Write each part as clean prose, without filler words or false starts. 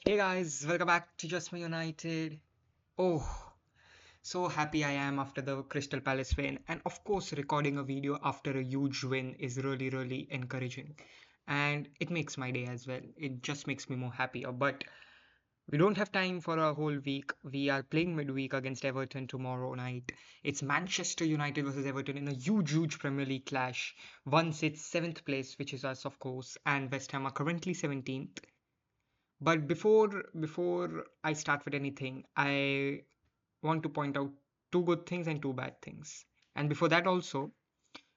Hey guys, welcome back to Just My United. Oh, so happy I am after the Crystal Palace win, and of course, recording a video after a huge win is really encouraging, and it makes my day as well. It just makes me more happier. But we don't have time for a whole week. We are playing midweek against Everton tomorrow night. It's Manchester United versus Everton in a huge Premier League clash. One sits seventh place, which is us, of course, and West Ham are currently 17th. But before I start with anything, I want to point out two good things and two bad things. And before that also,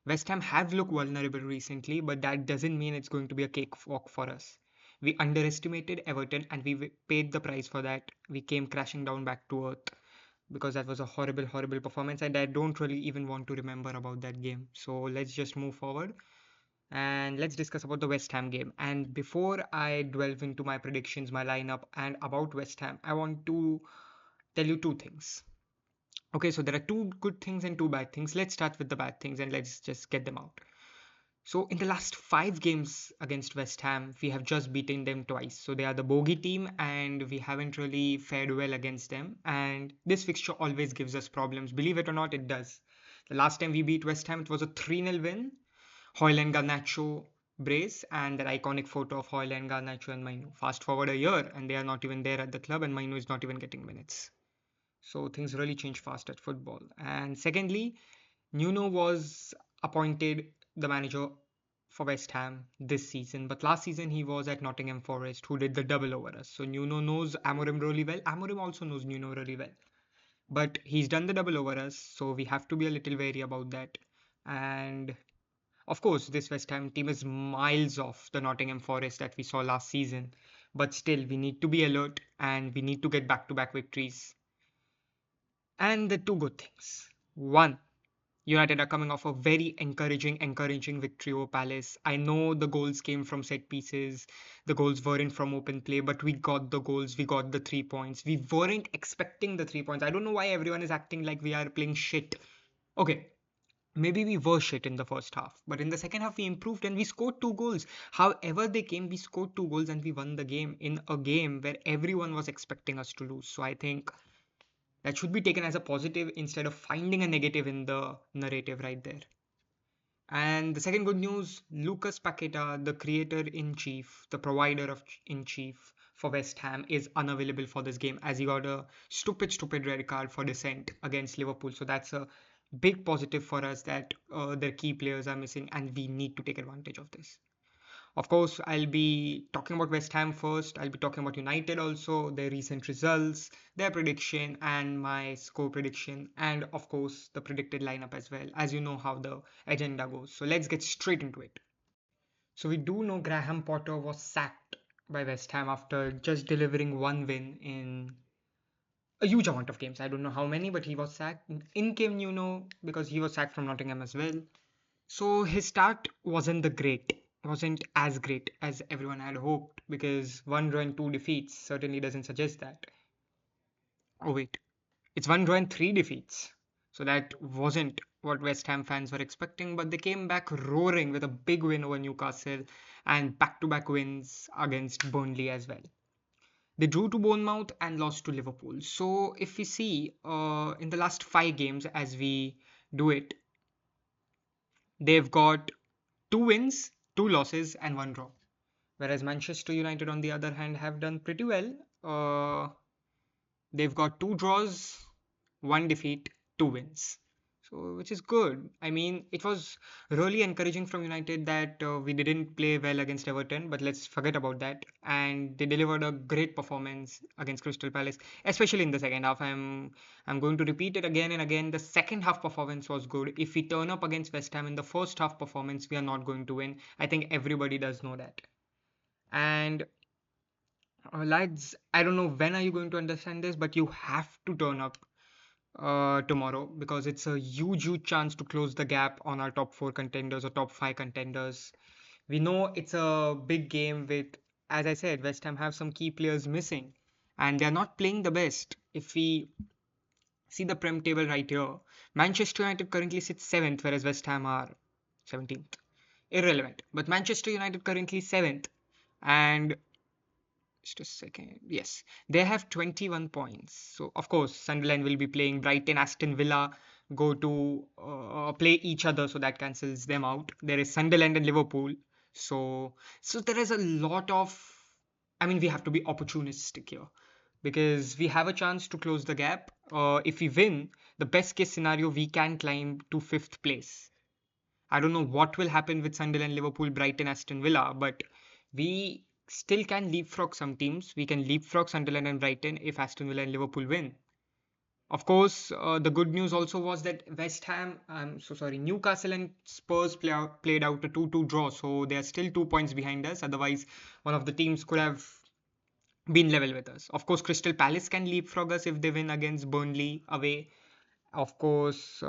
West Ham have looked vulnerable recently, but that doesn't mean it's going to be a cakewalk for us. We underestimated Everton and we paid the price for that. We came crashing down back to earth because that was a horrible performance, and I don't really even want to remember about that game. So let's just move forward and let's discuss about the West Ham game. And before I delve into my predictions, my lineup, and about West Ham, I want to tell you two things. Okay, so there are two good things and two bad things. Let's start with the bad things and let's just get them out. So, in the last five games against West Ham, we have just beaten them twice. So, they are the bogey team and we haven't really fared well against them. And this fixture always gives us problems. Believe it or not, it does. The last time we beat West Ham, it was a 3-0 win. Hoyle and Garnacho brace and that iconic photo of Hoyle and Garnacho and Mainu. Fast forward a year and they are not even there at the club and Mainu is not even getting minutes. So things really change fast at football. And secondly, Nuno was appointed the manager for West Ham this season, but last season he was at Nottingham Forest, who did the double over us. So Nuno knows Amorim really well. Amorim also knows Nuno really well. But he's done the double over us, so we have to be a little wary about that. And of course, this West Ham team is miles off the Nottingham Forest that we saw last season, but still, we need to be alert and we need to get back to back victories. And the two good things. One, United are coming off a very encouraging victory over Palace. I know the goals came from set pieces, the goals weren't from open play, but we got the goals, we got the 3 points. We weren't expecting the 3 points. I don't know why everyone is acting like we are playing shit. Okay, maybe we were shit in the first half, but in the second half we improved and we scored two goals. However they came, we scored two goals and we won the game in a game where everyone was expecting us to lose. So I think that should be taken as a positive instead of finding a negative in the narrative right there. And the second good news, Lucas Paqueta, the creator in chief, the provider of in chief for West Ham, is unavailable for this game as he got a stupid red card for dissent against Liverpool. So that's a big positive for us that their key players are missing, and we need to take advantage of this. Of course, I'll be talking about West Ham first. I'll be talking about United also, their recent results, their prediction, and my score prediction, and of course, the predicted lineup as well, as you know how the agenda goes. So let's get straight into it. So we do know Graham Potter was sacked by West Ham after just delivering one win in a huge amount of games. I don't know how many, but he was sacked. In came Nuno because he was sacked from Nottingham as well. So his start wasn't as great as everyone had hoped because one draw and two defeats certainly doesn't suggest that. Oh wait, it's one draw and three defeats. So that wasn't what West Ham fans were expecting, but they came back roaring with a big win over Newcastle and back-to-back wins against Burnley as well. They drew to Bournemouth and lost to Liverpool. So if we see in the last five games as we do it, they've got two wins, two losses, and one draw. Whereas Manchester United, on the other hand, have done pretty well. They've got two draws, one defeat, two wins. So, which is good. I mean, it was really encouraging from United that we didn't play well against Everton, but let's forget about that. And they delivered a great performance against Crystal Palace, especially in the second half. I'm going to repeat it again and again. The second half performance was good. If we turn up against West Ham in the first half performance, we are not going to win. I think everybody does know that. And lads, I don't know when are you going to understand this, but you have to turn up tomorrow because it's a huge chance to close the gap on our top four contenders or top five contenders. We know it's a big game with, as I said, West Ham have some key players missing and they're not playing the best. If we see the Prem table right here, Manchester United currently sits 7th, whereas West Ham are 17th. Irrelevant. But Manchester United currently 7th, and Just a second. Yes, they have 21 points. So, of course, Sunderland will be playing Brighton, Aston Villa, go to play each other, so that cancels them out. There is Sunderland and Liverpool. So there is a lot of. I mean, we have to be opportunistic here because we have a chance to close the gap. If we win, the best case scenario, we can climb to fifth place. I don't know what will happen with Sunderland, Liverpool, Brighton, Aston Villa, but we still can leapfrog some teams. We can leapfrog Sunderland and Brighton if Aston Villa and Liverpool win. Of course, the good news also was that West Ham, I'm so sorry, Newcastle and Spurs played out a 2-2 draw, so they are still 2 points behind us. Otherwise, one of the teams could have been level with us. Of course, Crystal Palace can leapfrog us if they win against Burnley away. Of course,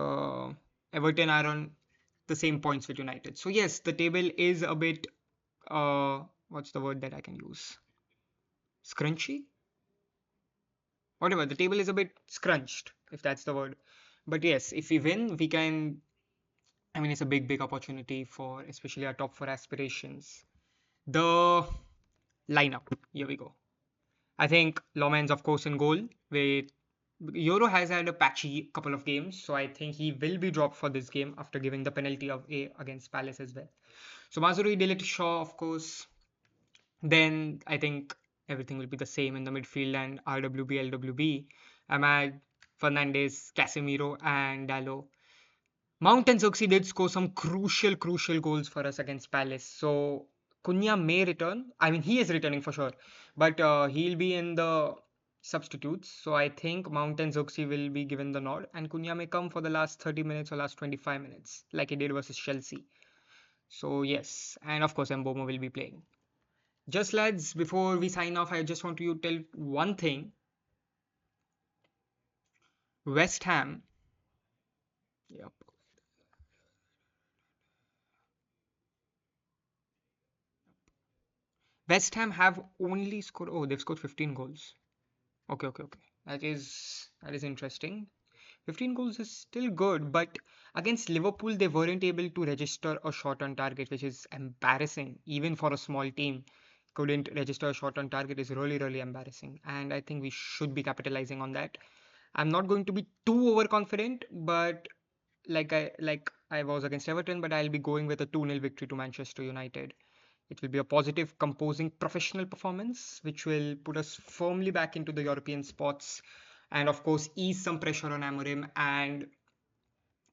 Everton are on the same points with United. So yes, the table is a bit what's the word that I can use? Scrunchy? Whatever. The table is a bit scrunched, if that's the word. But yes, if we win, we can. I mean, it's a big opportunity for especially our top four aspirations. The lineup. Here we go. I think Lomans, of course, in goal. With Euro has had a patchy couple of games, so I think he will be dropped for this game after giving the penalty of A against Palace as well. So Mazuri, Delete, Shaw, of course. Then I think everything will be the same in the midfield and RWB, LWB. Ahmad, Fernandez, Casemiro, and Dallo. Mount and Xerxes did score some crucial goals for us against Palace. So Cunha may return. I mean, he is returning for sure, but he'll be in the substitutes. So I think Mount and Xerxes will be given the nod, and Cunha may come for the last 30 minutes or last 25 minutes, like he did versus Chelsea. So yes, and of course Mbomo will be playing. Just lads, before we sign off, I just want to tell one thing. West Ham. Yep. West Ham have only scored. Oh, they've scored 15 goals. Okay. That is interesting. 15 goals is still good, but against Liverpool they weren't able to register a shot on target, which is embarrassing. Even for a small team, couldn't register a shot on target is really embarrassing. And I think we should be capitalizing on that. I'm not going to be too overconfident, but like I was against Everton, but I'll be going with a 2-0 victory to Manchester United. It will be a positive, composing, professional performance, which will put us firmly back into the European spots and, of course, ease some pressure on Amorim. And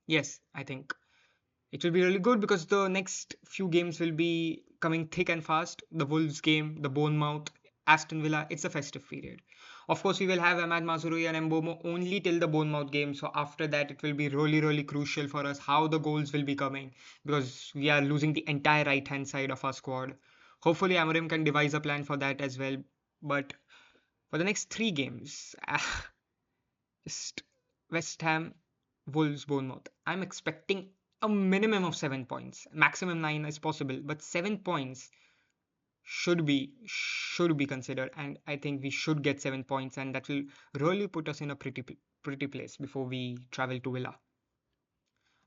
yes, I think it will be really good because the next few games will be coming thick and fast. The Wolves game, the Bournemouth, Aston Villa, it's a festive period. Of course, we will have Ahmad Mazrui and Mbomo only till the Bournemouth game. So after that, it will be really crucial for us how the goals will be coming because we are losing the entire right-hand side of our squad. Hopefully, Amorim can devise a plan for that as well. But for the next three games, just West Ham, Wolves, Bournemouth. I'm expecting a minimum of 7 points. Maximum 9 is possible, but 7 points should be considered, and I think we should get 7 points, and that will really put us in a pretty place before we travel to Villa.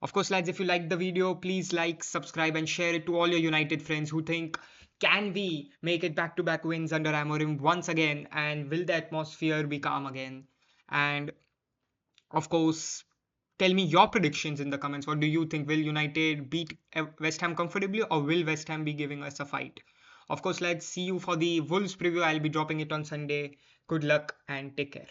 Of course, lads, if you liked the video, please like, subscribe, and share it to all your United friends who think, can we make it back-to-back wins under Amorim once again, and will the atmosphere be calm again? And of course, tell me your predictions in the comments. What do you think? Will United beat West Ham comfortably, or will West Ham be giving us a fight? Of course, let's see you for the Wolves preview. I'll be dropping it on Sunday. Good luck and take care.